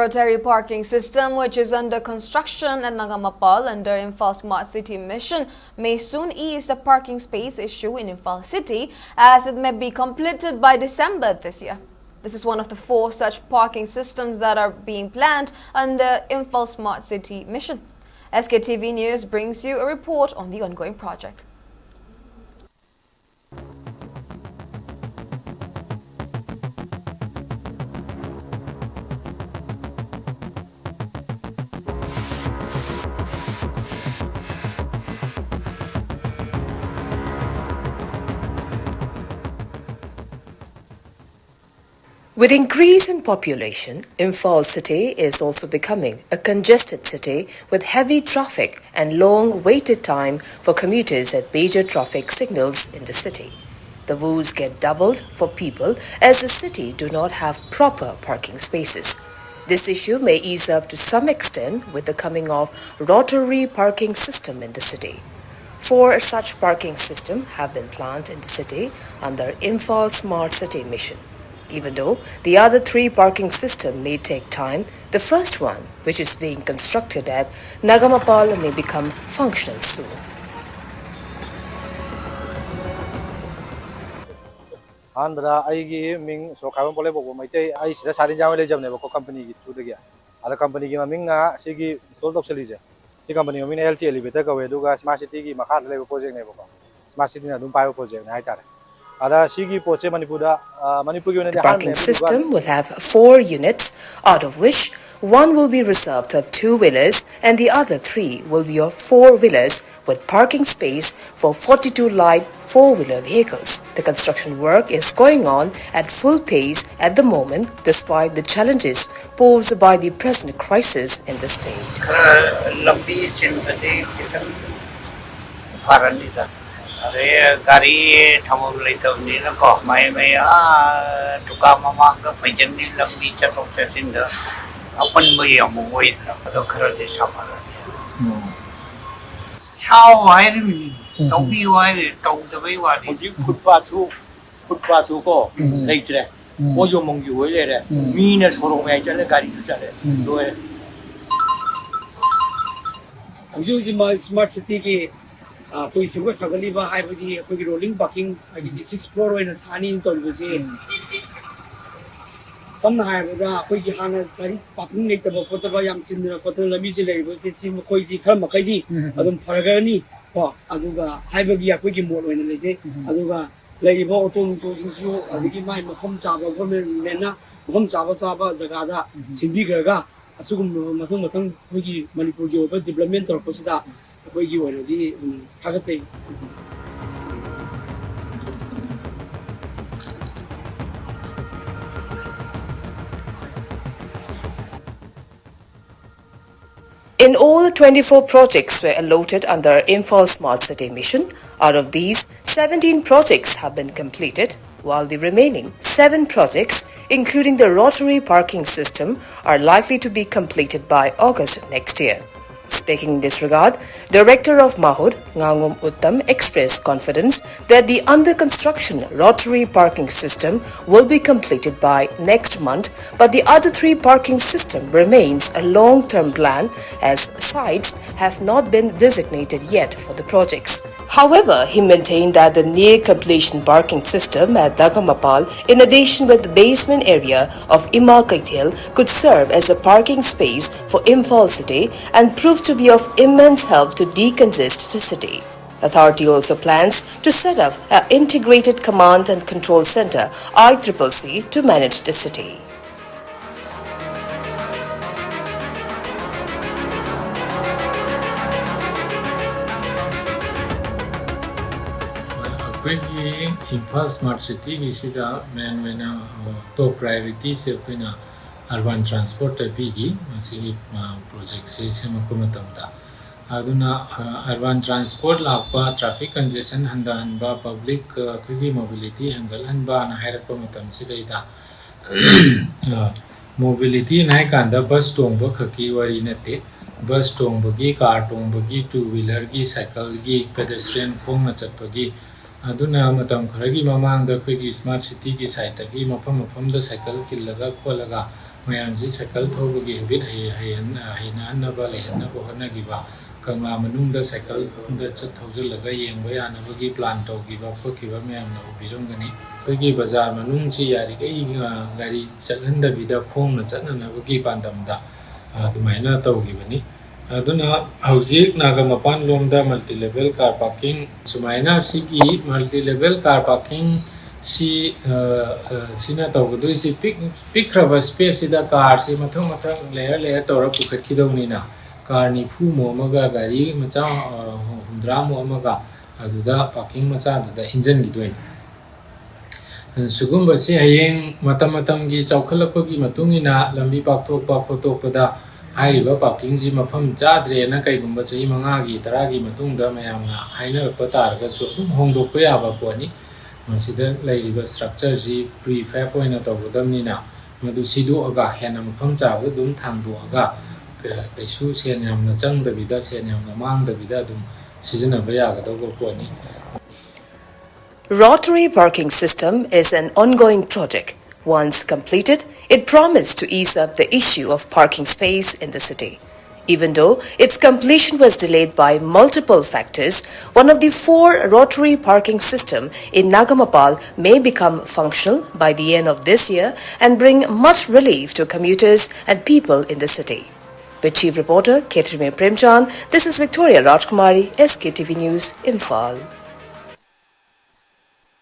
rotary parking system, which is under construction at Nagamapal under Imphal Smart City mission, may soon ease the parking space issue in Imphal City, as it may be completed by December this year. This is one of the 4 such parking systems that are being planned under Imphal Smart City mission. SKTV News brings you a report on the ongoing project. With increase in population, Imphal city is also becoming a congested city with heavy traffic and long waited time for commuters at major traffic signals in the city. The woes get doubled for people as the city do not have proper parking spaces. This issue may ease up to some extent with the coming of rotary parking system in the city. 4 such parking systems have been planned in the city under Imphal Smart City mission. Even though the other 3 parking systems may take time, the first one, which is being constructed at Nagamapal, may become functional soon. Andra, I Ming so carbon polebo, my day, I see the Sadi Jamalejam company to the gear. Other company Minga, Sigi, Sold of Seliza. The company of LT elevator, Duga, Smart City, Macan level project, Smart City, Dumpio project, Night. The parking system will have 4 units, out of which 1 will be reserved of 2-wheelers and the other 3 will be of 4-wheelers with parking space for 42 light 4-wheeler vehicles. The construction work is going on at full pace at the moment despite the challenges posed by the present crisis in the state. Gari thamom later nila ko may tuka mamang ka pajan ni lambi chatok sa sinda apan mo yung muwait na to karo de samara sao ai ni tong bi wai tong de bai wa ni khutpa chu ko lei tre mo yo mong yu le de mi ne so ro mai cha le gari chu cha le do e usually smart city ki कोई सिंगो सगली बा हाय बदी कोई rolling parking आई 6 floor होइना सानी तो बसे सम हाय बदा कोई की हाना गाड़ी पार्किंग नै तब कोतबा याम चिन्ना कोतन लमी से ले बसे सि कोई जी खर मकैदी अदम फरगनी को अदुगा हाय बगी कोई की मोड होइना लेजे अदुगा लेइबो ऑटो तो सुसु अदगी माय मखम चाबा गवर्नमेंट ना मखम चाबा जगह सिंबी गरगा असुगुम मथंग कोई की मणिपुर की ओवर डेवलपमेंट तौर पसिदा In all, 24 projects were allotted under Imphal Smart City mission. Out of these, 17 projects have been completed, while the remaining 7 projects, including the rotary parking system, are likely to be completed by August next year. Speaking in this regard, Director of Mahud, Ngangum Uttam, expressed confidence that the under-construction rotary parking system will be completed by next month, but the other 3 parking system remains a long-term plan as sites have not been designated yet for the projects. However, he maintained that the near-completion parking system at Nagamapal, in addition with the basement area of Imakaithil, could serve as a parking space for Imphal city and prove to be of immense help to decongest the city. Authority also plans to set up an integrated command and control center ICCC to manage the city. Imphal Smart City visida main wena top priority se koina urban transport bigi masi project se semakuna tamda aduna urban transport lakpa traffic congestion handanba public kwi mobility hangal hanba na hairappa matam sidaida mobility nai kanda bus tongba khaki wari nate bus tongbagi car tongbagi two wheeler gi cycle gi pedestrian khongna chatpagi aduna matam kharagi mamang da koi smart city ki site ki mafam da cycle killaga kholaga ꯃꯌꯥꯝꯁꯤ cycle ꯊꯧꯕꯒꯤ habit ꯍꯩꯅꯍꯟꯅꯕ ꯂꯩꯍꯟꯅꯕ ꯍꯣꯠꯅꯈꯤꯕ Kangla ꯃꯅꯨꯡꯗ ꯁꯥꯏꯀꯜꯗ ꯊꯧꯖꯤꯜꯂꯒ ꯌꯦꯡꯕ ꯌꯥꯅꯕꯒꯤ plan ꯇꯧꯈꯤꯕ ꯈꯣꯠꯈꯤꯕ ꯃꯌꯥꯝꯅ ꯎꯕꯤꯔꯝꯒꯅꯤ ꯑꯩꯈꯣꯏꯒꯤ ꯕꯖꯥꯔ ꯃꯅꯨꯡꯁꯤ ꯌꯥꯔꯤꯈꯩ ꯒꯥꯔꯤ ꯆꯠꯍꯟꯗꯕꯤꯗ ꯈꯣꯡꯅ ꯆꯠꯅꯅꯕꯒꯤ ꯄꯥꯟꯗꯝꯗ ꯑꯗꯨꯃꯥꯏꯅ ꯇꯧꯈꯤꯕꯅꯤ ꯑꯗꯨꯅ ꯍꯧꯖꯤꯛ ꯅꯥꯒꯥꯃꯄꯥꯜ ꯂꯣꯝꯗ ꯃꯜꯇꯤ ꯂꯦꯚꯦꯜ ꯀꯥꯔ ꯄꯥꯔꯀꯤꯡ ꯁꯨꯃꯥꯏꯅ ꯁꯤꯒꯤ ꯃꯜꯇꯤ ꯂꯦꯚꯦꯜ ꯀꯥꯔ ꯄꯥꯔꯀꯤꯡ ꯁꯤꯅ ꯇꯧꯒꯗꯣꯏꯁꯤ ꯄꯤꯛꯈ꯭ꯔꯕ ꯁ꯭ꯄꯦꯁꯁꯤꯗ ꯀꯥꯔꯁꯤ ꯃꯊꯪ ꯂꯦꯌꯔ ꯇꯧꯔ ꯄꯨꯈꯠꯈꯤꯗꯧꯅꯤꯅ ꯀꯥꯔ 90 ꯑꯃꯒ ꯒꯥꯔꯤ ꯃꯆꯥ 100 ꯑꯃꯒ ꯑꯗꯨꯗ ꯄꯥꯔꯀꯤꯡ ꯃꯆꯥꯗꯨꯗ ꯏꯟꯖꯟꯈꯤꯗꯣꯏꯅꯤ ꯁꯤꯒꯨꯝꯕꯁꯤ ꯍꯌꯦꯡ ꯃꯇꯝꯒꯤ ꯆꯥꯎꯈꯠꯂꯛꯄꯒꯤ ꯃꯇꯨꯡ ꯏꯟꯅ ꯂꯝꯕꯤ ꯄꯥꯛꯊꯣꯛꯄ ꯈꯣꯠꯇꯣꯛꯄꯗ ꯍꯥꯏꯔꯤꯕ ꯄꯥꯔꯀꯤꯡꯁꯤ ꯃꯐꯝ ꯆꯥꯗ꯭ꯔꯦꯅ ꯀꯩꯒꯨꯝꯕ ꯆꯍꯤ 5ꯒꯤ 10ꯒꯤ ꯃꯇꯨꯡꯗ ꯃꯌꯥꯝꯅ ꯍꯥꯏꯅꯔꯛꯄ ꯇꯥꯔꯒꯁꯨ ꯑꯗꯨꯝ ꯍꯣꯡꯗꯣꯛꯄ ꯌꯥꯕ ꯄꯣꯠꯅꯤ ꯃꯁꯤꯗ ꯂꯩꯔꯤꯕ ꯁ꯭ꯇ꯭ꯔꯛꯆꯔꯁꯤ ꯄ꯭ꯔꯤꯐꯦꯕ ꯑꯣꯏꯅ ꯇꯧꯒꯗꯕꯅꯤꯅ ꯃꯗꯨ ꯁꯤꯗꯣꯛꯑꯒ ꯍꯦꯟꯅ ꯃꯐꯝ ꯆꯥꯕꯗ ꯑꯗꯨꯝ ꯊꯥꯡꯗꯣꯛꯑꯒ ꯀꯩꯁꯨ ꯁꯦꯟ ꯌꯥꯝꯅ ꯆꯪꯗꯕꯤꯗ ꯁꯦꯟ ꯌꯥꯝꯅ ꯃꯥꯡꯗꯕꯤꯗ ꯑꯗꯨꯝ ꯁꯤꯖꯤꯟꯅꯕ ꯌꯥꯒꯗꯧꯕ ꯄꯣꯠꯅꯤ Rotary parking system is an ongoing project. Once completed, it promised to ease up the issue of parking space in the city. Even though its completion was delayed by multiple factors, one of the 4 rotary parking system in Nagamapal may become functional by the end of this year and bring much relief to commuters and people in the city. With Chief Reporter Ketrime Premchand, this is Victoria Rajkumari, SKTV News, Imphal.